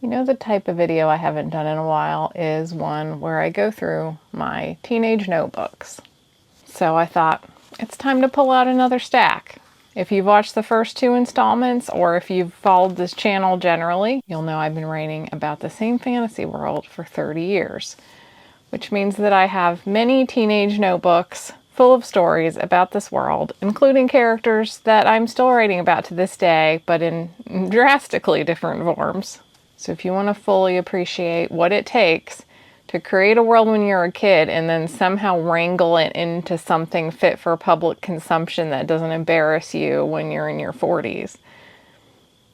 You know, the type of video I haven't done in a while is one where I go through my teenage notebooks. So I thought, it's time to pull out another stack. If you've watched the first two installments, or if you've followed this channel generally, you'll know I've been writing about the same fantasy world for 30 years. Which means that I have many teenage notebooks full of stories about this world, including characters that I'm still writing about to this day, but in drastically different forms. So if you want to fully appreciate what it takes to create a world when you're a kid and then somehow wrangle it into something fit for public consumption that doesn't embarrass you when you're in your 40s,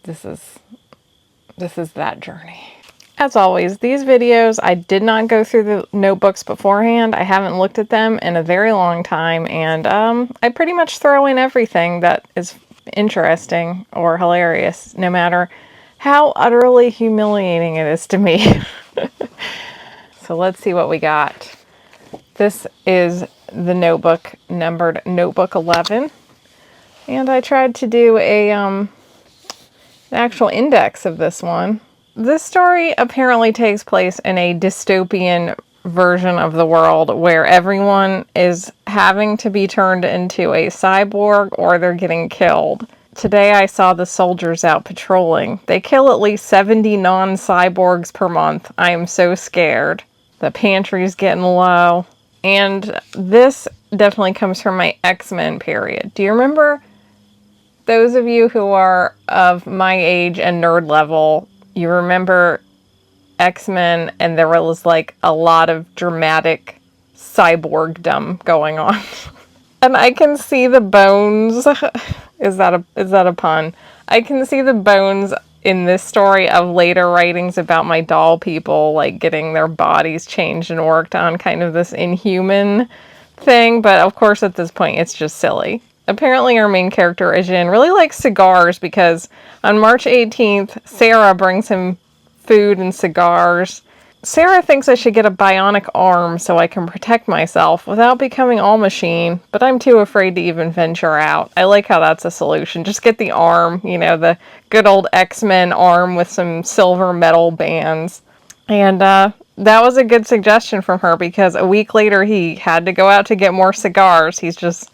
this is that journey. As always, these videos, I did not go through the notebooks beforehand. I haven't looked at them in a very long time, and I pretty much throw in everything that is interesting or hilarious, no matter how utterly humiliating it is to me. So let's see what we got. This is the notebook numbered Notebook 11, and I tried to do an actual index of this one. This story apparently takes place in a dystopian version of the world where everyone is having to be turned into a cyborg or they're getting killed. Today I saw the soldiers out patrolling. They kill at least 70 non-cyborgs per month. I am so scared. The pantry's getting low. And this definitely comes from my X-Men period. Do you remember, those of you who are of my age and nerd level, you remember X-Men and there was like a lot of dramatic cyborgdom going on. And I can see the bones. Is that a pun? I can see the bones in this story of later writings about my doll people, like getting their bodies changed and worked on, kind of this inhuman thing. But of course, at this point, it's just silly. Apparently, our main character, Ajin, really likes cigars because on March 18th, Sarah brings him food and cigars. Sarah thinks I should get a bionic arm so I can protect myself without becoming all machine, but I'm too afraid to even venture out. I like how that's a solution. Just get the arm, you know, the good old X-Men arm with some silver metal bands. And that was a good suggestion from her because a week later he had to go out to get more cigars. He's just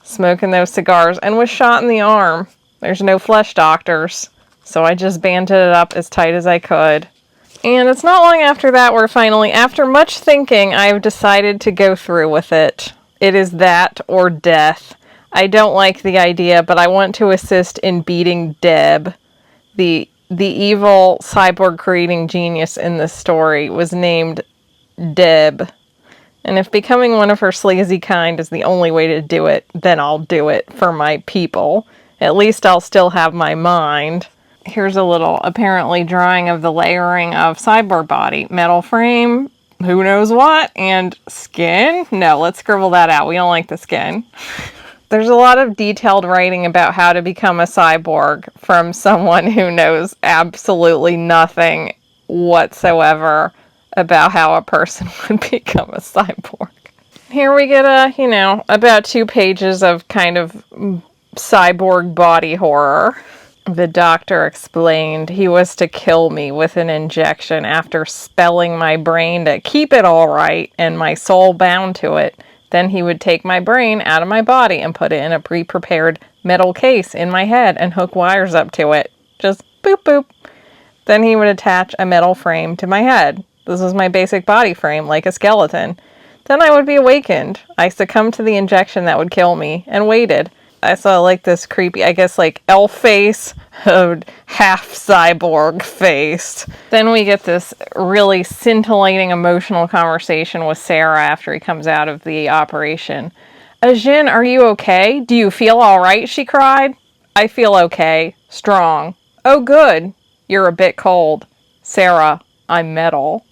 smoking those cigars and was shot in the arm. There's no flesh doctors, so I just banded it up as tight as I could. And it's not long after that where finally, after much thinking, I've decided to go through with it. It is that or death. I don't like the idea, but I want to assist in beating Deb. The evil cyborg creating genius in this story was named Deb. And if becoming one of her sleazy kind is the only way to do it, then I'll do it for my people. At least I'll still have my mind. Here's a little, apparently, drawing of the layering of cyborg body. Metal frame, who knows what, and skin? No, let's scribble that out. We don't like the skin. There's a lot of detailed writing about how to become a cyborg from someone who knows absolutely nothing whatsoever about how a person would become a cyborg. Here we get about 2 pages of kind of cyborg body horror. The doctor explained he was to kill me with an injection after spelling my brain to keep it all right and my soul bound to it. Then he would take my brain out of my body and put it in a pre-prepared metal case in my head and hook wires up to it. Just boop boop. Then he would attach a metal frame to my head. This was my basic body frame, like a skeleton. Then I would be awakened. I succumbed to the injection that would kill me and waited. I saw like this creepy, I guess like elf face, half cyborg face. Then we get this really scintillating emotional conversation with Sarah after he comes out of the operation. Ajin, are you okay? Do you feel all right? She cried. I feel okay. Strong. Oh, good. You're a bit cold. Sarah, I'm metal.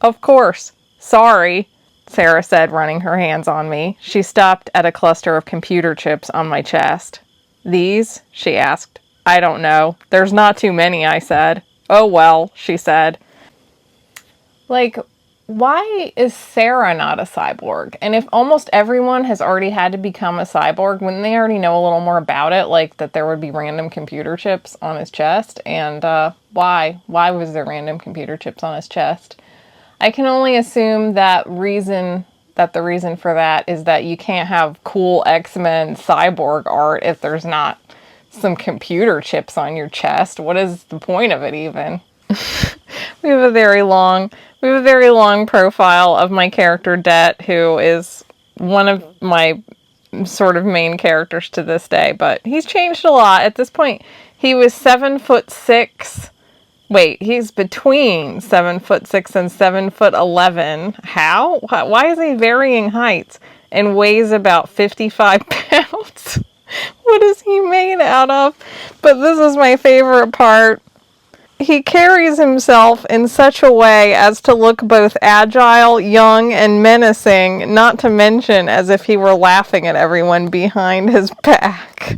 Of course. Sorry. Sarah said, running her hands on me. She stopped at a cluster of computer chips on my chest. These? She asked. I don't know. There's not too many, I said. Oh well, she said. Like, why is Sarah not a cyborg? And if almost everyone has already had to become a cyborg, wouldn't they already know a little more about it? Like that there would be random computer chips on his chest? And why? Why was there random computer chips on his chest? I can only assume that the reason for that is that you can't have cool X-Men cyborg art if there's not some computer chips on your chest. What is the point of it even? We have a very long profile of my character Det, who is one of my sort of main characters to this day, but he's changed a lot. At this point, he was 7'6". Wait, he's between 7'6" and 7'11". How? Why is he varying heights and weighs about 55 pounds? What is he made out of? But this is my favorite part. He carries himself in such a way as to look both agile, young, and menacing, not to mention as if he were laughing at everyone behind his back.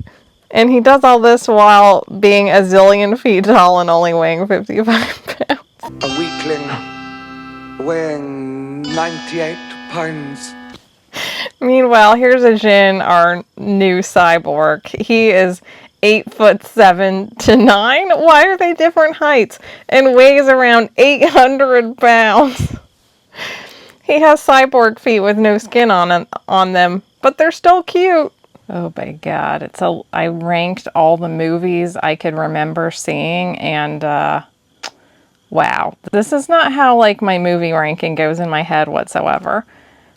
And he does all this while being a zillion feet tall and only weighing 55 pounds. A weakling weighing 98 pounds. Meanwhile, here's Jin, our new cyborg. He is 8'7" to 9". Why are they different heights? And weighs around 800 pounds. He has cyborg feet with no skin on them, but they're still cute. Oh my god, I ranked all the movies I could remember seeing, and wow. This is not how like my movie ranking goes in my head whatsoever.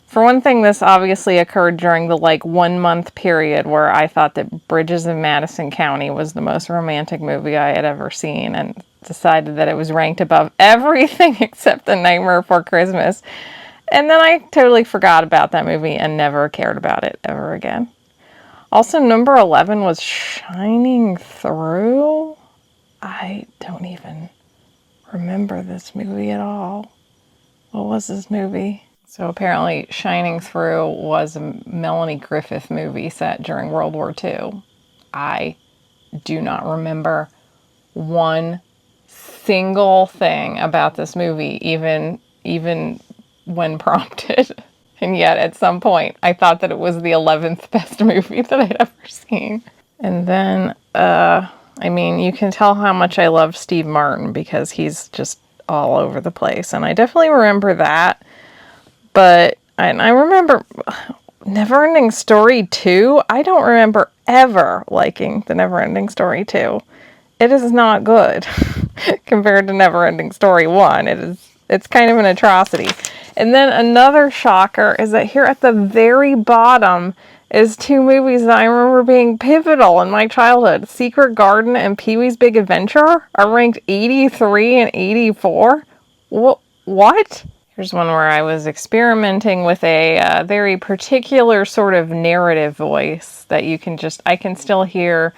For one thing, this obviously occurred during the like 1 month period where I thought that Bridges of Madison County was the most romantic movie I had ever seen, and decided that it was ranked above everything except The Nightmare Before Christmas. And then I totally forgot about that movie and never cared about it ever again. Also, number 11 was Shining Through. I don't even remember this movie at all. What was this movie? So apparently Shining Through was a Melanie Griffith movie set during World War II. I do not remember one single thing about this movie, even when prompted. And yet, at some point, I thought that it was the 11th best movie that I'd ever seen. And then, I mean, you can tell how much I love Steve Martin because he's just all over the place. And I definitely remember that. But I remember Neverending Story 2. I don't remember ever liking the Neverending Story 2. It is not good compared to Neverending Story 1. It's kind of an atrocity. And then another shocker is that here at the very bottom is two movies that I remember being pivotal in my childhood. Secret Garden and Pee-wee's Big Adventure are ranked 83 and 84. What? Here's one where I was experimenting with a very particular sort of narrative voice that I can still hear.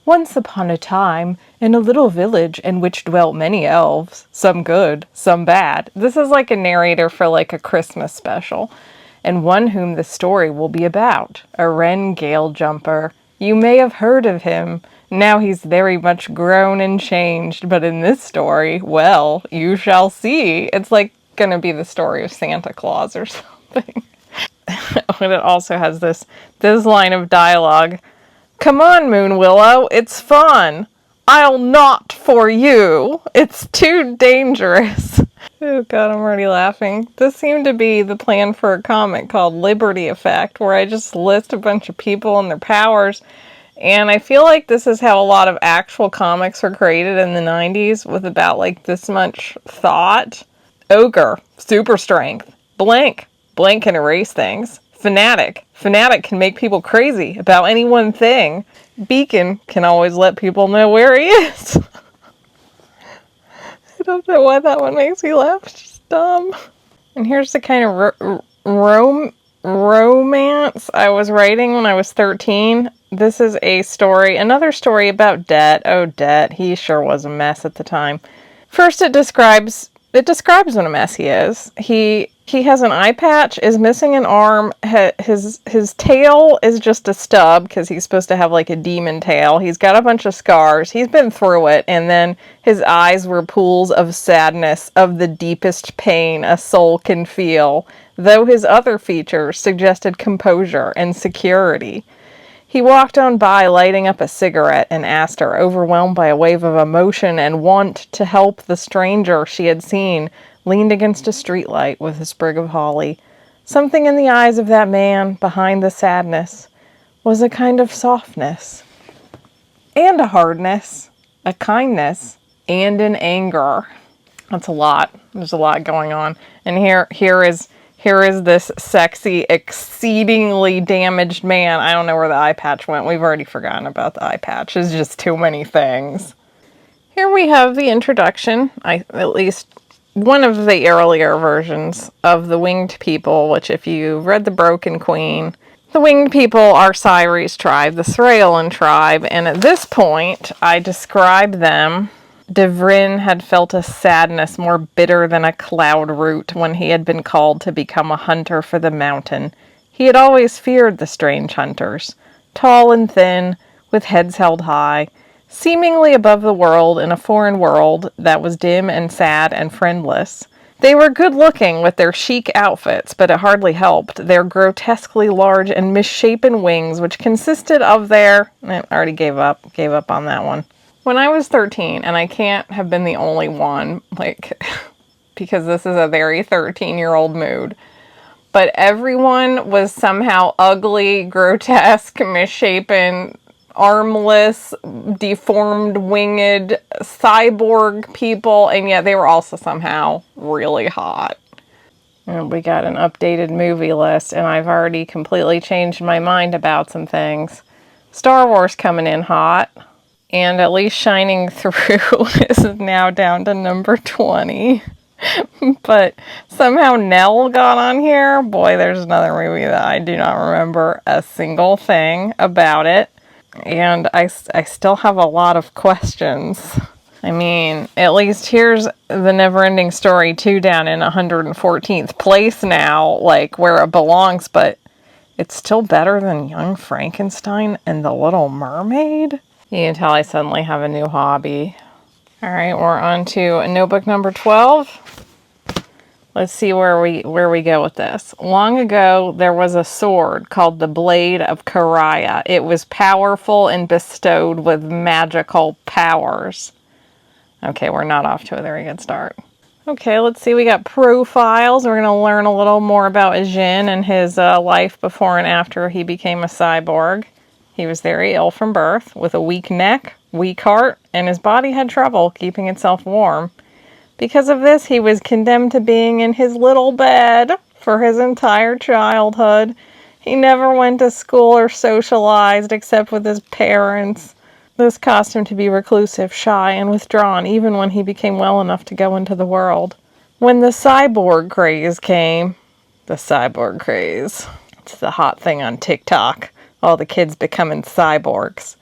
Once upon a time, in a little village in which dwelt many elves, some good, some bad. This is like a narrator for like a Christmas special. And one whom the story will be about, a wren gale jumper. You may have heard of him. Now he's very much grown and changed, but in this story, well, you shall see. It's like gonna be the story of Santa Claus or something. And it also has this line of dialogue. Come on, Moon Willow, it's fun. I'll not for you. It's too dangerous. Oh god, I'm already laughing. This seemed to be the plan for a comic called Liberty Effect, where I just list a bunch of people and their powers. And I feel like this is how a lot of actual comics were created in the 90s, with about like this much thought. Ogre, super strength. Blank can erase things. Fanatic can make people crazy about any one thing. Beacon can always let people know where he is. I don't know why that one makes me laugh. It's just dumb. And here's the kind of romance I was writing when I was 13. This is another story about Det. Oh, Det. He sure was a mess at the time. First, it describes it describes what a mess he is. He has an eye patch, is missing an arm, his tail is just a stub because he's supposed to have like a demon tail. He's got a bunch of scars. He's been through it, and then his eyes were pools of sadness, of the deepest pain a soul can feel, though his other features suggested composure and security. He walked on by, lighting up a cigarette, and asked her, overwhelmed by a wave of emotion and want to help the stranger she had seen, leaned against a streetlight with a sprig of holly. Something in the eyes of that man, behind the sadness, was a kind of softness, and a hardness, a kindness, and an anger. That's a lot. There's a lot going on. And here is this sexy, exceedingly damaged man. I don't know where the eye patch went. We've already forgotten about the eye patch. There's just too many things. Here we have the introduction, at least one of the earlier versions of the winged people, which if you read The Broken Queen, the winged people are Cyrie's tribe, the Thraelan tribe, and at this point I describe them. Devrin had felt a sadness more bitter than a cloud root when he had been called to become a hunter for the mountain. He had always feared the strange hunters, tall and thin, with heads held high, seemingly above the world in a foreign world that was dim and sad and friendless. They were good-looking with their chic outfits, but it hardly helped their grotesquely large and misshapen wings, which consisted of their... I already gave up on that one. When I was 13, and I can't have been the only one, because this is a very 13-year-old mood, but everyone was somehow ugly, grotesque, misshapen, armless, deformed, winged, cyborg people, and yet they were also somehow really hot. And we got an updated movie list, and I've already completely changed my mind about some things. Star Wars coming in hot, and at least Shining Through is now down to number 20. But somehow Nell got on here. Boy, there's another movie that I do not remember a single thing about it. And I still have a lot of questions. I mean, at least here's the Neverending Story 2 down in 114th place now, like where it belongs, but it's still better than Young Frankenstein and The Little Mermaid. You can tell I suddenly have a new hobby. All right, we're on to notebook number 12. Let's see where we go with this. Long ago, there was a sword called the Blade of Kariah. It was powerful and bestowed with magical powers. Okay, we're not off to a very good start. Okay, let's see. We got profiles. We're going to learn a little more about Jin and his life before and after he became a cyborg. He was very ill from birth, with a weak neck, weak heart, and his body had trouble keeping itself warm. Because of this, he was condemned to being in his little bed for his entire childhood. He never went to school or socialized except with his parents. This caused him to be reclusive, shy, and withdrawn even when he became well enough to go into the world. When the cyborg craze came, it's the hot thing on TikTok, all the kids becoming cyborgs.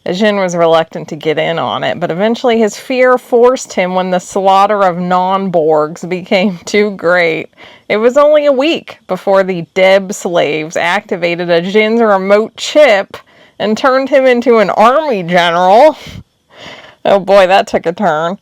Jin was reluctant to get in on it, but eventually his fear forced him when the slaughter of non-Borgs became too great. It was only a week before the Deb slaves activated a Jin's remote chip and turned him into an army general. Oh boy, that took a turn.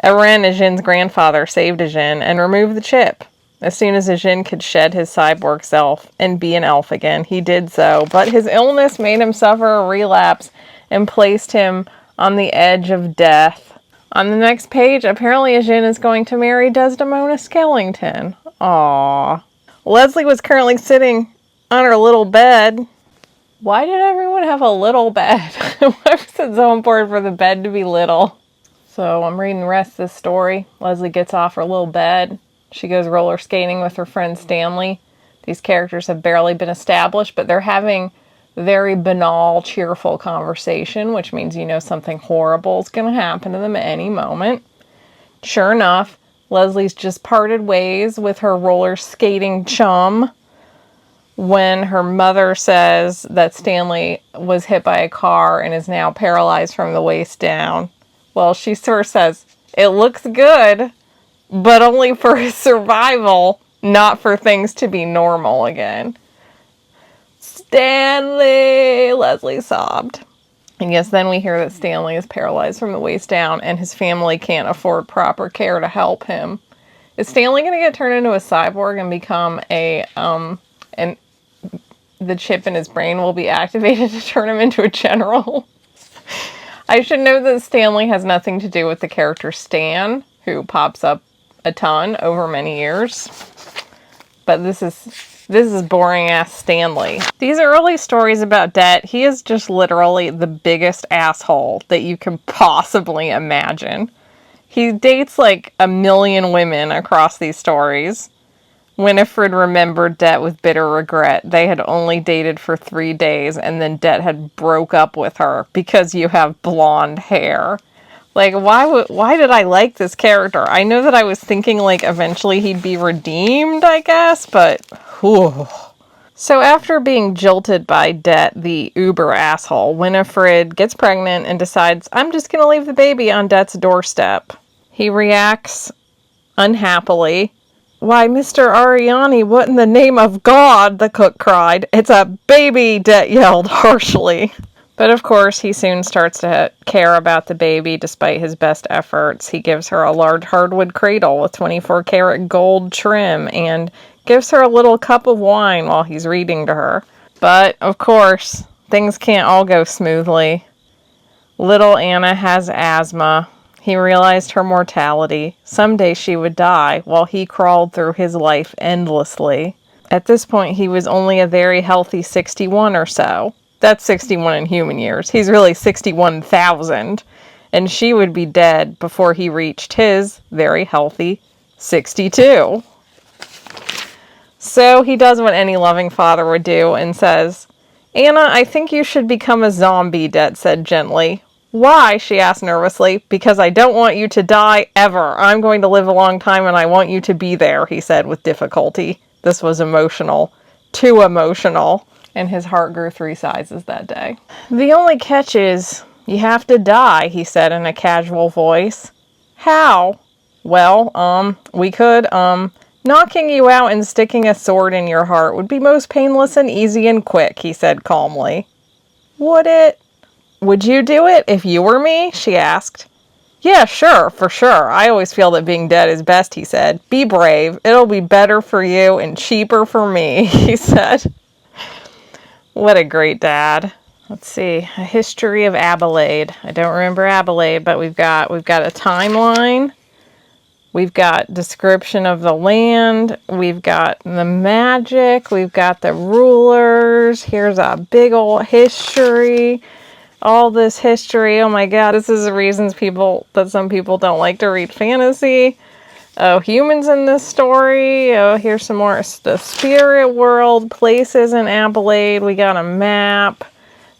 Eren, Jin's grandfather, saved Jin and removed the chip. As soon as Jin could shed his cyborg self and be an elf again, he did so, but his illness made him suffer a relapse and placed him on the edge of death. On the next page, apparently Jin is going to marry Desdemona Skellington. Aww. Leslie was currently sitting on her little bed. Why did everyone have a little bed? Why was it so important for the bed to be little? So I'm reading the rest of this story. Leslie gets off her little bed. She goes roller skating with her friend Stanley. These characters have barely been established, but they're having very banal, cheerful conversation, which means you know something horrible is going to happen to them at any moment. Sure enough, Leslie's just parted ways with her roller skating chum when her mother says that Stanley was hit by a car and is now paralyzed from the waist down. Well, she sort of says, "It looks good." but only for his survival, not for things to be normal again. Stanley! Leslie sobbed. And yes, then we hear that Stanley is paralyzed from the waist down and his family can't afford proper care to help him. Is Stanley going to get turned into a cyborg and become and the chip in his brain will be activated to turn him into a general? I should note that Stanley has nothing to do with the character Stan, who pops up a ton over many years. But this is boring ass Stanley. These early stories about Det, he is just literally the biggest asshole that you can possibly imagine. He dates like 1 million women across these stories. Winifred remembered Det with bitter regret. They had only dated for 3 days and then Det had broke up with her because you have blonde hair. Like, why did I like this character? I know that I was thinking, like, eventually he'd be redeemed, I guess, but whew. So after being jilted by Det, the uber asshole, Winifred gets pregnant and decides, I'm just going to leave the baby on Det's doorstep. He reacts unhappily. Why, Mr. Ariani, what in the name of God, the cook cried. It's a baby, Det yelled harshly. But of course, he soon starts to care about the baby despite his best efforts. He gives her a large hardwood cradle with 24-karat gold trim and gives her a little cup of wine while he's reading to her. But, of course, things can't all go smoothly. Little Anna has asthma. He realized her mortality. Someday she would die while he crawled through his life endlessly. At this point, he was only a very healthy 61 or so. That's 61 in human years. He's really 61,000. And she would be dead before he reached his very healthy 62. So he does what any loving father would do and says, Anna, I think you should become a zombie, Det said gently. Why? She asked nervously. Because I don't want you to die ever. I'm going to live a long time and I want you to be there, he said with difficulty. This was emotional. Too emotional. And his heart grew 3 sizes that day. The only catch is, you have to die, he said in a casual voice. How? Well, we could, knocking you out and sticking a sword in your heart would be most painless and easy and quick, he said calmly. Would it? Would you do it if you were me? She asked. Yeah, sure, for sure. I always feel that being dead is best, he said. Be brave. It'll be better for you and cheaper for me, he said. What a great dad. Let's see. A history of Abalaide. I don't remember Abalaide, but we've got a timeline. We've got description of the land. We've got the magic. We've got the rulers. Here's a big old history. All this history. Oh my god, this is the reasons some people don't like to read fantasy. Oh, humans in this story. Oh, here's some more. The spirit world, places in Abalaide. We got a map.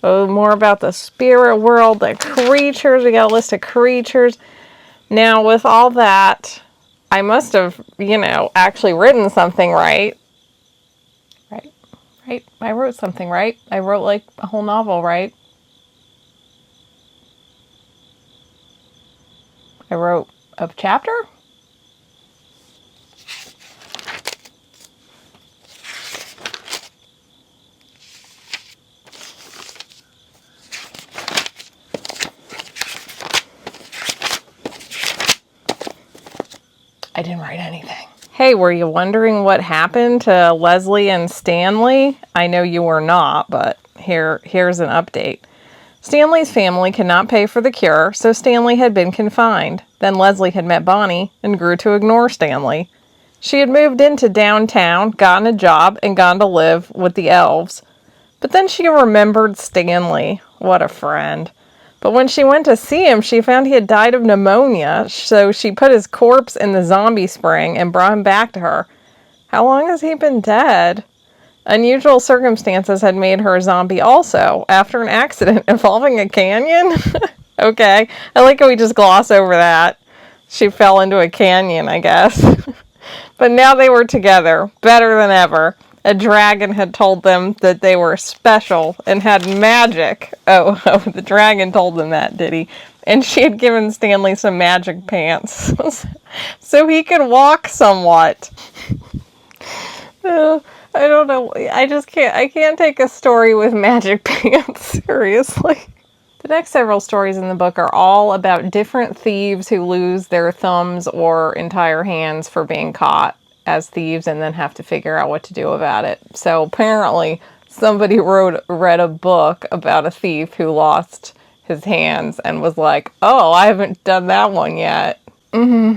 Oh, more about the spirit world, the creatures. We got a list of creatures. Now, with all that, I must have, actually written something right. Right. I wrote something right. I wrote like a whole novel, right? I wrote a chapter? I didn't write anything. Hey, were you wondering what happened to Leslie and Stanley? I know you were not, but here's an update. Stanley's family could not pay for the cure, so Stanley had been confined. Then Leslie had met Bonnie and grew to ignore Stanley. She had moved into downtown, gotten a job, and gone to live with the elves. But then she remembered Stanley. What a friend. But when she went to see him, she found he had died of pneumonia, so she put his corpse in the zombie spring and brought him back to her. How long has he been dead? Unusual circumstances had made her a zombie also, after an accident involving a canyon? Okay, I like how we just gloss over that. She fell into a canyon, I guess. But now they were together, better than ever. A dragon had told them that they were special and had magic. Oh, the dragon told them that, did he? and she had given Stanley some magic pants so he could walk somewhat. I don't know. I can't take a story with magic pants seriously. The next several stories in the book are all about different thieves who lose their thumbs or entire hands for being caught as thieves and then have to figure out what to do about it. So apparently somebody read a book about a thief who lost his hands and was like, oh, I haven't done that one yet. Ugh.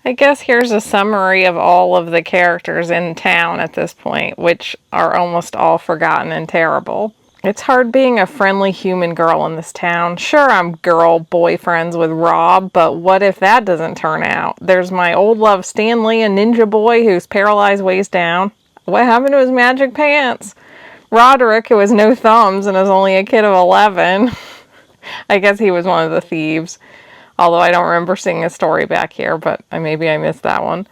I guess here's a summary of all of the characters in town at this point, which are almost all forgotten and terrible. It's hard being a friendly human girl in this town. Sure, I'm girl-boy friends with Rob, but what if that doesn't turn out? There's my old love Stanley, a ninja boy who's paralyzed waist down. What happened to his magic pants? Roderick, who has no thumbs and is only a kid of 11. I guess he was one of the thieves. Although I don't remember seeing a story back here, but maybe I missed that one.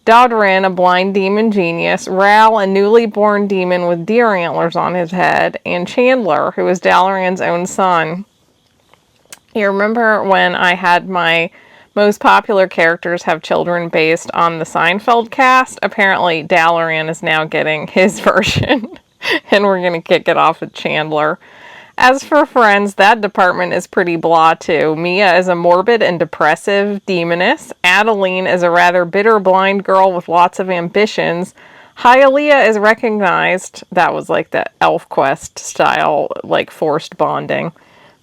Dodrin, a blind demon genius, Ral, a newly born demon with deer antlers on his head, and Chandler, who is Dalaran's own son. You remember when I had my most popular characters have children based on the Seinfeld cast? Apparently Dalaran is now getting his version, and we're going to kick it off with Chandler. As for friends, that department is pretty blah too. Mia is a morbid and depressive demoness. Adeline is a rather bitter blind girl with lots of ambitions. Hialeah is recognized. That was like the ElfQuest style, like forced bonding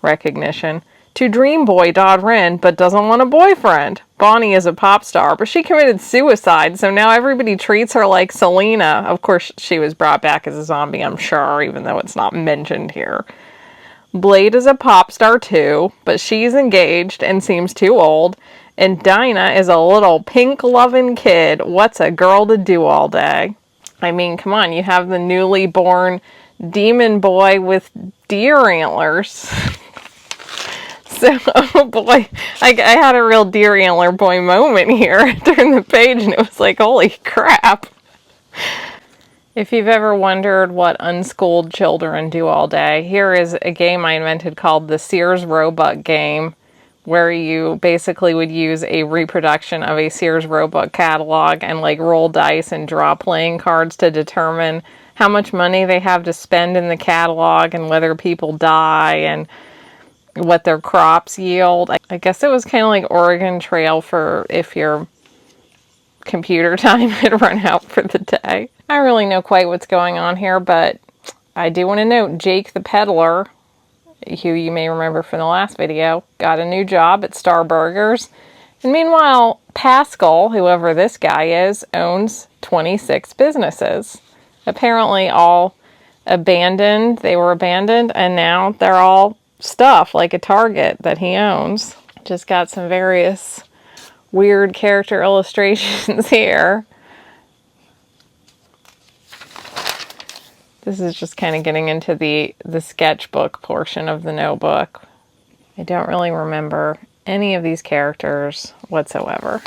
recognition. To Dream Boy Dodrin, but doesn't want a boyfriend. Bonnie is a pop star, but she committed suicide, so now everybody treats her like Selena. Of course, she was brought back as a zombie, I'm sure, even though it's not mentioned here. Blade is a pop star too, but she's engaged and seems too old. And Dinah is a little pink-loving kid. What's a girl to do all day? I mean, come on, you have the newly born demon boy with deer antlers. So, oh boy, I had a real deer antler boy moment here. I turned the page and it was like, holy crap. If you've ever wondered what unschooled children do all day, here is a game I invented called the Sears Roebuck game, where you basically would use a reproduction of a Sears Roebuck catalog and like roll dice and draw playing cards to determine how much money they have to spend in the catalog and whether people die and what their crops yield. I guess it was kind of like Oregon Trail for if your computer time had run out for the day. I don't really know quite what's going on here, but I do want to note Jake the peddler, who you may remember from the last video, got a new job at Star Burgers. And meanwhile, Pascal, whoever this guy is, owns 26 businesses. Apparently all abandoned. They were abandoned, and now they're all stuff like a Target that he owns. Just got some various weird character illustrations here. This is just kind of getting into the sketchbook portion of the notebook. I don't really remember any of these characters whatsoever.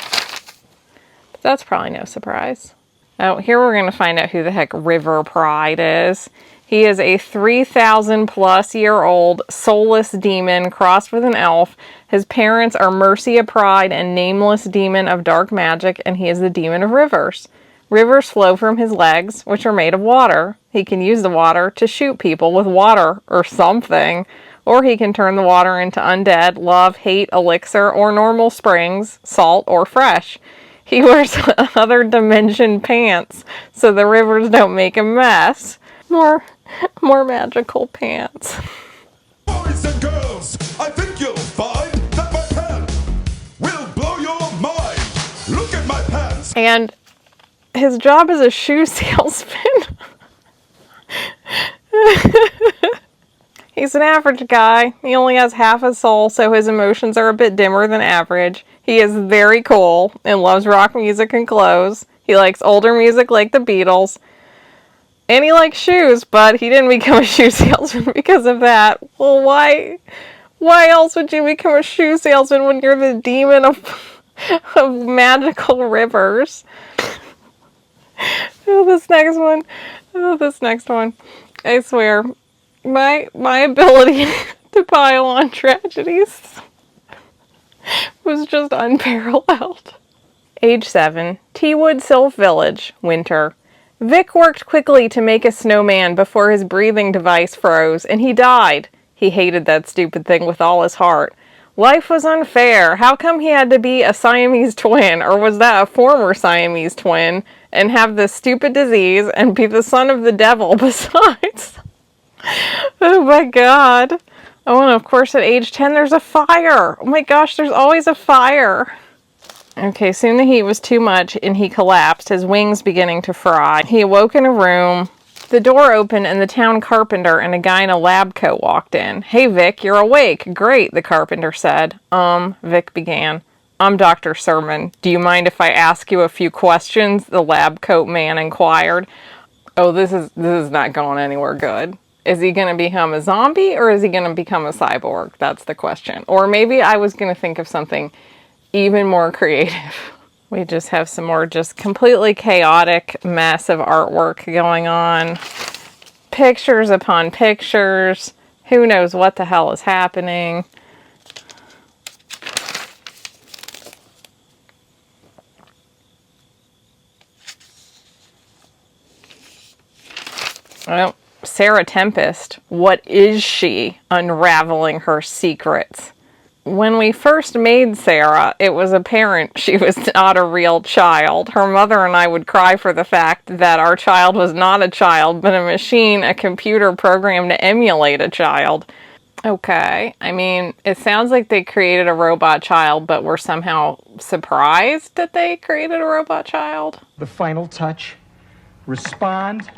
But that's probably no surprise. Oh, here we're going to find out who the heck River Pride is. He is a 3,000 plus year old soulless demon crossed with an elf. His parents are Mercia Pride and Nameless Demon of Dark Magic, and he is the Demon of Rivers. Rivers flow from his legs, which are made of water. He can use the water to shoot people with water or something, or he can turn the water into undead, love, hate, elixir, or normal springs, salt, or fresh. He wears other dimension pants, so the rivers don't make a mess. More magical pants. Boys and girls, I think you'll find that my pen will blow your mind. Look at my pants. And his job is a shoe salesman. He's an average guy. He only has half a soul, so his emotions are a bit dimmer than average. He is very cool and loves rock music and clothes. He likes older music like the Beatles. And he likes shoes, but he didn't become a shoe salesman because of that. Well, why else would you become a shoe salesman when you're the demon of magical rivers? This next one. I swear, my ability The pile on tragedies was just unparalleled. Age 7, Teawood Sylph Village, winter. Vic worked quickly to make a snowman before his breathing device froze, and he died. He hated that stupid thing with all his heart. Life was unfair. How come he had to be a Siamese twin, or was that a former Siamese twin, and have this stupid disease and be the son of the devil besides? Oh my god. Oh, and of course at age 10 there's a fire. Oh my gosh, there's always a fire. Okay, soon the heat was too much and he collapsed, his wings beginning to fry. He awoke in a room. The door opened and the town carpenter and a guy in a lab coat walked in. "Hey Vic, you're awake." "Great," the carpenter said. Vic began. "I'm Dr. Sermon. Do you mind if I ask you a few questions?" the lab coat man inquired. Oh, this is not going anywhere good. Is he going to become a zombie or is he going to become a cyborg? That's the question. Or maybe I was going to think of something even more creative. We just have some more just completely chaotic mess of artwork going on. Pictures upon pictures. Who knows what the hell is happening? Well, Sarah Tempest, what is she? Unraveling her secrets. When we first made Sarah, it was apparent she was not a real child. Her mother and I would cry for the fact that our child was not a child, but a machine, a computer programmed to emulate a child. Okay, I mean, it sounds like they created a robot child, but were somehow surprised that they created a robot child. The final touch. Respond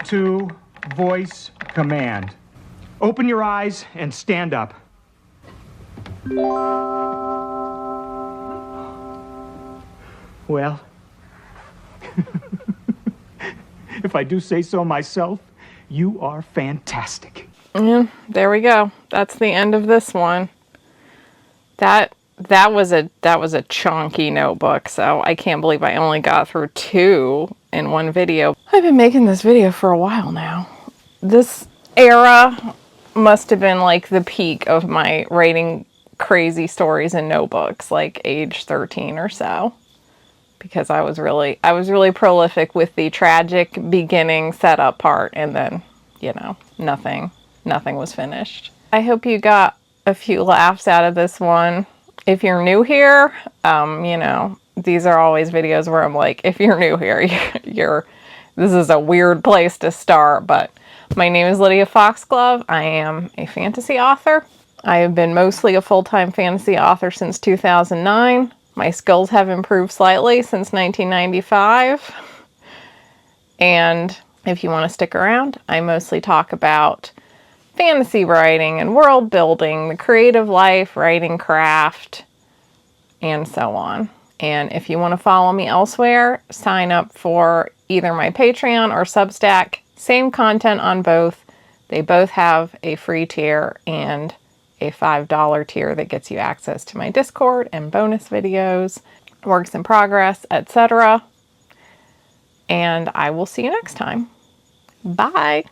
to voice command. Open your eyes and stand up. Well, if I do say so myself, you are fantastic. There we go. That's the end of this one. That was a chunky notebook, so I can't believe I only got through 2 in one video. I've been making this video for a while now. This era must have been like the peak of my writing crazy stories in notebooks, like age 13 or so, because I was really prolific with the tragic beginning setup part, and then, you know, nothing was finished. I hope you got a few laughs out of this one. If you're new here, you know, these are always videos where I'm like, if you're new here, this is a weird place to start, but my name is Lydia Foxglove. I am a fantasy author. I have been mostly a full-time fantasy author since 2009. My skills have improved slightly since 1995. And if you want to stick around, I mostly talk about fantasy writing and world building, the creative life, writing craft, and so on. And if you want to follow me elsewhere, sign up for either my Patreon or Substack. Same content on both. They both have a free tier and a $5 tier that gets you access to my Discord and bonus videos, works in progress, etc. And I will see you next time. Bye!